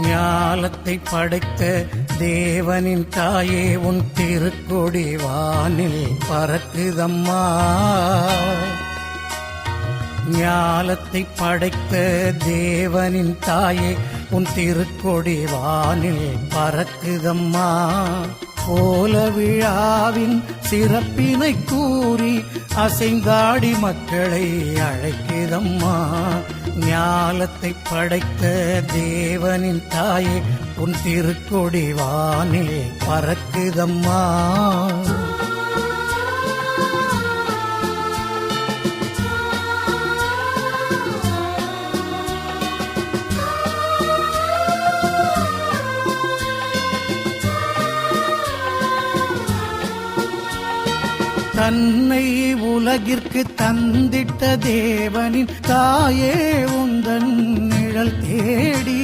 ஞாலத்தை படைத்த தேவனின் தாயே உன் திருக்கொடி வானில் பறக்குதம்மா. ஞாலத்தை படைத்த தேவனின் தாயே உன் திருக்கொடி வானில் பறக்குதம்மா. கோல விழாவின் சிறப்பினை கூறி அசைந்தாடி மக்களை அழைக்குதம்மா. ஞாலத்தை படைத்த தேவனின் தாயே உன் திருக்கொடி வானில் பறக்குதம்மா. தன்னை உலகிற்கு தந்திட்ட தேவனின் தாயே உந்தன் நிழல் தேடி